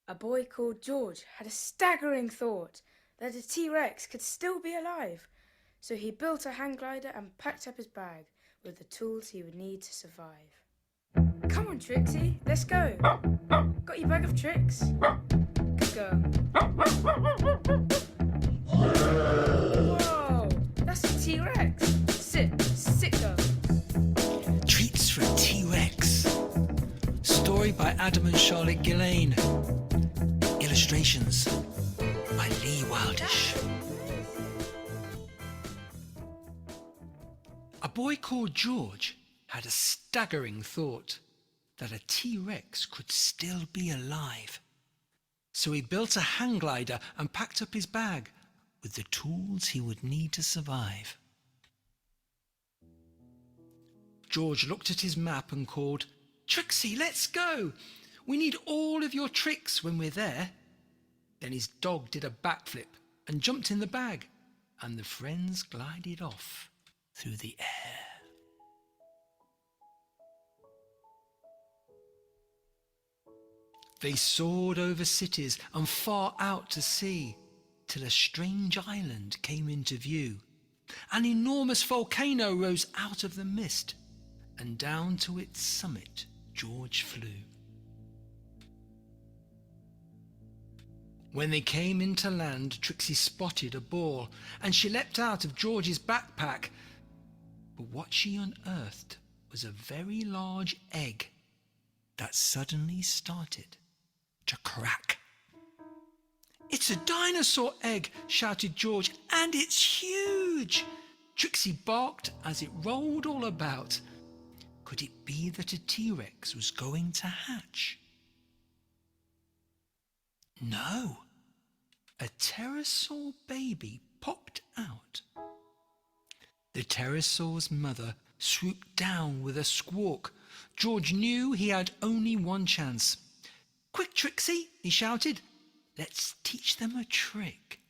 A boy called George had a staggering thought that a T-Rex could still be alive. So he built a hang glider and packed up his bag with the tools he would need to survive. Come on, Trixie, let's go. Got your bag of tricks? Good girl. Whoa, that's a T-Rex. Sit, girl. Treats for a T-Rex. Story by Adam and Charlotte Gillane. Illustrations by Lee Wildish. A boy called George had a staggering thought that a T-Rex could still be alive. So he built a hang glider and packed up his bag with the tools he would need to survive. George looked at his map and called, "Trixie, let's go! We need all of your tricks when we're there." Then his dog did a backflip and jumped in the bag, and the friends glided off through the air. They soared over cities and far out to sea, till a strange island came into view. An enormous volcano rose out of the mist, and down to its summit George flew. When they came into land, Trixie spotted a ball, and she leapt out of George's backpack. But what she unearthed was a very large egg that suddenly started to crack. "It's a dinosaur egg," shouted George, "and it's huge." Trixie barked as it rolled all about. Could it be that a T-Rex was going to hatch? No. A pterosaur baby popped out. The pterosaur's mother swooped down with a squawk. George knew he had only one chance. "Quick, Trixie," he shouted. "Let's teach them a trick."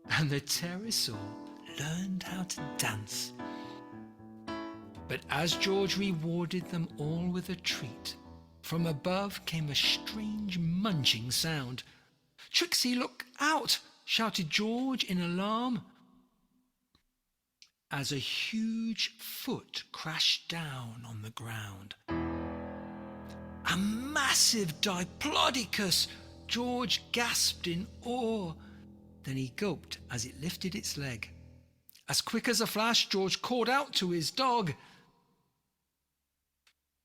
And the pterosaur learned how to dance. But as George rewarded them all with a treat, from above came a strange munching sound. "Trixie, look out!" shouted George in alarm, as a huge foot crashed down on the ground. A massive diplodocus! George gasped in awe. Then he gulped as it lifted its leg. As quick as a flash, George called out to his dog,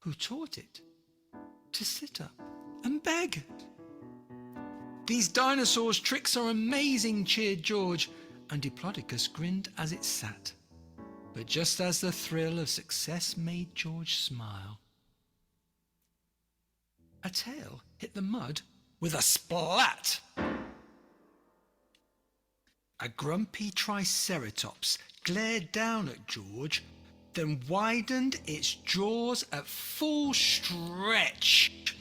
who taught it to sit up and beg. "These dinosaurs' tricks are amazing," cheered George, and Diplodocus grinned as it sat. But just as the thrill of success made George smile, a tail hit the mud with a splat. A grumpy triceratops glared down at George, then widened its jaws at full stretch.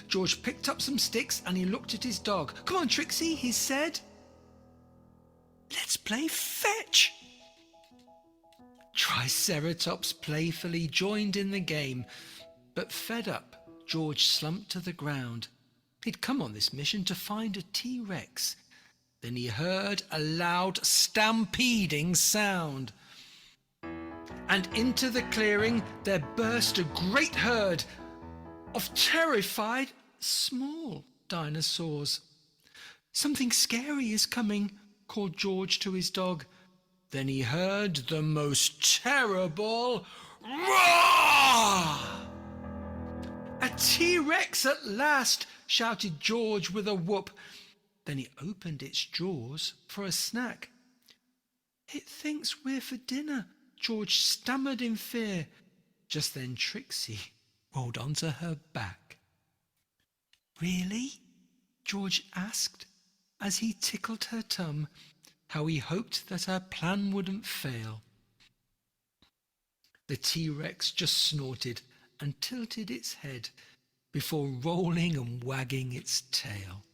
George picked up some sticks and he looked at his dog. "Come on, Trixie," he said. "Let's play fetch." Triceratops playfully joined in the game, but fed up, George slumped to the ground. He'd come on this mission to find a T-Rex. Then he heard a loud stampeding sound, and into the clearing there burst a great herd of terrified small dinosaurs. "Something scary is coming," called George to his dog. Then he heard the most terrible roar. "A T-Rex at last!" shouted George with a whoop. Then he opened its jaws for a snack. "It thinks we're for dinner," George stammered in fear. Just then Trixie rolled onto her back. "Really?" George asked, as he tickled her tum. How he hoped that her plan wouldn't fail. The T-Rex just snorted and tilted its head before rolling and wagging its tail.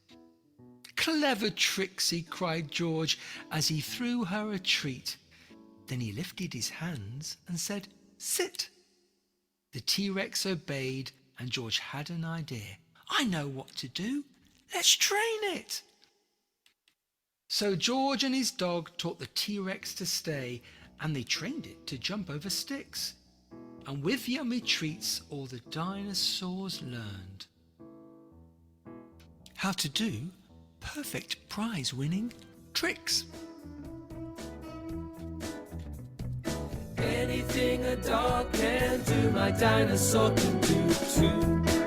"Clever Trixie," cried George as he threw her a treat. Then he lifted his hands and said, "Sit." The T-Rex obeyed, and George had an idea. I know what to do. Let's train it." So George and his dog taught the T-Rex to stay, and they trained it to jump over sticks. And with yummy treats, all the dinosaurs learned how to do perfect prize-winning tricks. Anything a dog can do, my dinosaur can do too.